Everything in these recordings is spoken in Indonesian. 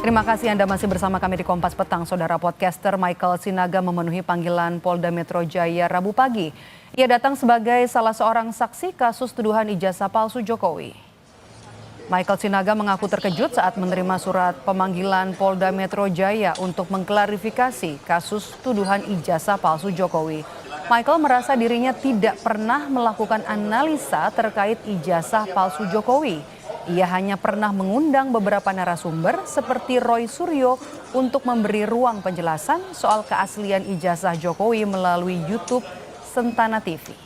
Terima kasih Anda masih bersama kami di Kompas Petang. Saudara podcaster Michael Sinaga memenuhi panggilan Polda Metro Jaya Rabu pagi. Ia datang sebagai salah seorang saksi kasus tuduhan ijazah palsu Jokowi. Michael Sinaga mengaku terkejut saat menerima surat pemanggilan Polda Metro Jaya untuk mengklarifikasi kasus tuduhan ijazah palsu Jokowi. Michael merasa dirinya tidak pernah melakukan analisa terkait ijazah palsu Jokowi. Ia hanya pernah mengundang beberapa narasumber seperti Roy Suryo untuk memberi ruang penjelasan soal keaslian ijazah Jokowi melalui YouTube Sentana TV.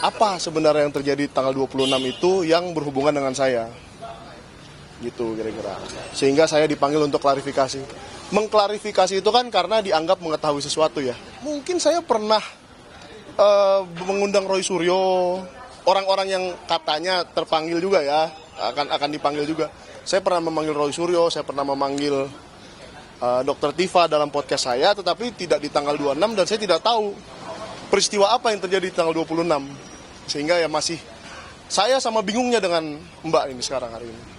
Apa sebenarnya yang terjadi tanggal 26 itu yang berhubungan dengan saya? Gitu kira-kira. Sehingga saya dipanggil untuk klarifikasi. Mengklarifikasi itu kan karena dianggap mengetahui sesuatu ya. Mungkin saya pernah mengundang Roy Suryo, orang-orang yang katanya terpanggil juga ya, akan dipanggil juga. Saya pernah memanggil Roy Suryo, saya pernah memanggil Dr. Tifa dalam podcast saya, tetapi tidak di tanggal 26 dan saya tidak tahu peristiwa apa yang terjadi di tanggal 26. Sehingga ya masih saya sama bingungnya dengan Mbak ini sekarang hari ini.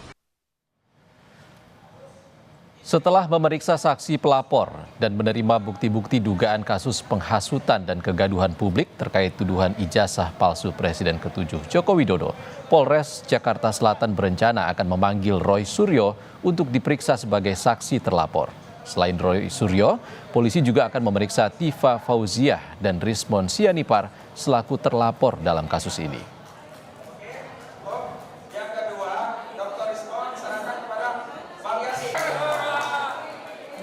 Setelah memeriksa saksi pelapor dan menerima bukti-bukti dugaan kasus penghasutan dan kegaduhan publik terkait tuduhan ijazah palsu Presiden ke-7 Joko Widodo, Polres Jakarta Selatan berencana akan memanggil Roy Suryo untuk diperiksa sebagai saksi terlapor. Selain Roy Suryo, polisi juga akan memeriksa Tifa Fauziah dan Rismon Sianipar selaku terlapor dalam kasus ini.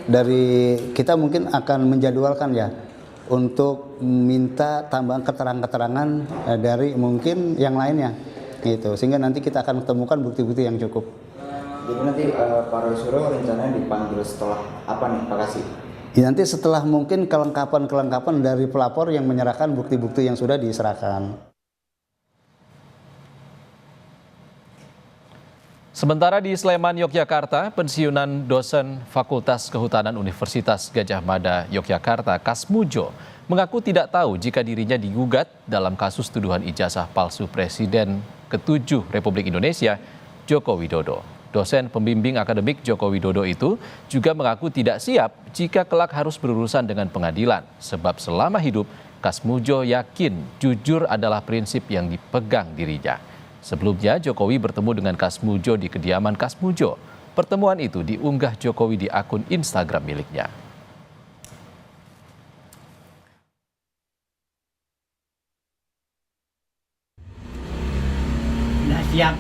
Dari kita mungkin akan menjadwalkan ya untuk minta tambahan keterangan-keterangan dari mungkin yang lainnya gitu, sehingga nanti kita akan temukan bukti-bukti yang cukup. Jadi nanti Pak Roy Suryo rencananya dipanggil setelah apa nih Pak Kasih? Ya, nanti setelah mungkin kelengkapan dari pelapor yang menyerahkan bukti-bukti yang sudah diserahkan. Sementara di Sleman, Yogyakarta, pensiunan dosen Fakultas Kehutanan Universitas Gadjah Mada, Yogyakarta, Kasmujo, mengaku tidak tahu jika dirinya digugat dalam kasus tuduhan ijazah palsu Presiden ke-7 Republik Indonesia, Joko Widodo. Dosen pembimbing akademik Joko Widodo itu juga mengaku tidak siap jika kelak harus berurusan dengan pengadilan, sebab selama hidup Kasmujo yakin jujur adalah prinsip yang dipegang dirinya. Sebelumnya, Jokowi bertemu dengan Kasmujo di kediaman Kasmujo. Pertemuan itu diunggah Jokowi di akun Instagram miliknya. Tidak siap.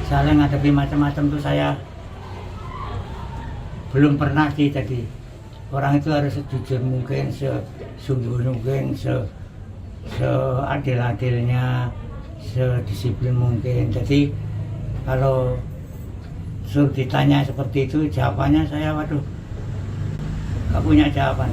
Saya ngadepi macam-macam tuh saya belum pernah sih tadi. Orang itu harus sejujur mungkin, sesungguh mungkin, seadil-adilnya, sedisiplin mungkin. Jadi kalau suruh ditanya seperti itu, jawabannya saya waduh gak punya jawaban.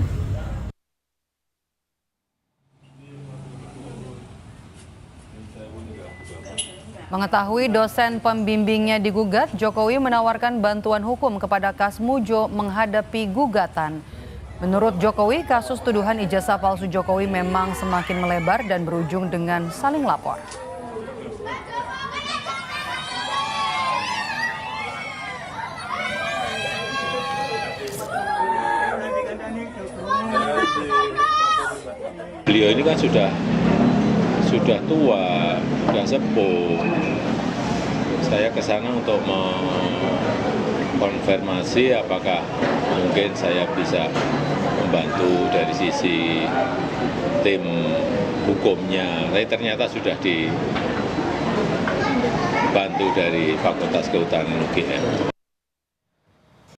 Mengetahui dosen pembimbingnya digugat, Jokowi menawarkan bantuan hukum kepada Kasmujo menghadapi gugatan. Menurut Jokowi, kasus tuduhan ijazah palsu Jokowi memang semakin melebar dan berujung dengan saling lapor. Beliau ini kan sudah tua, sudah sepuh. Saya ke sana untuk mengkonfirmasi apakah mungkin saya bisa membantu dari sisi tim hukumnya. Tapi ternyata sudah dibantu dari Fakultas Kehutanan UGM.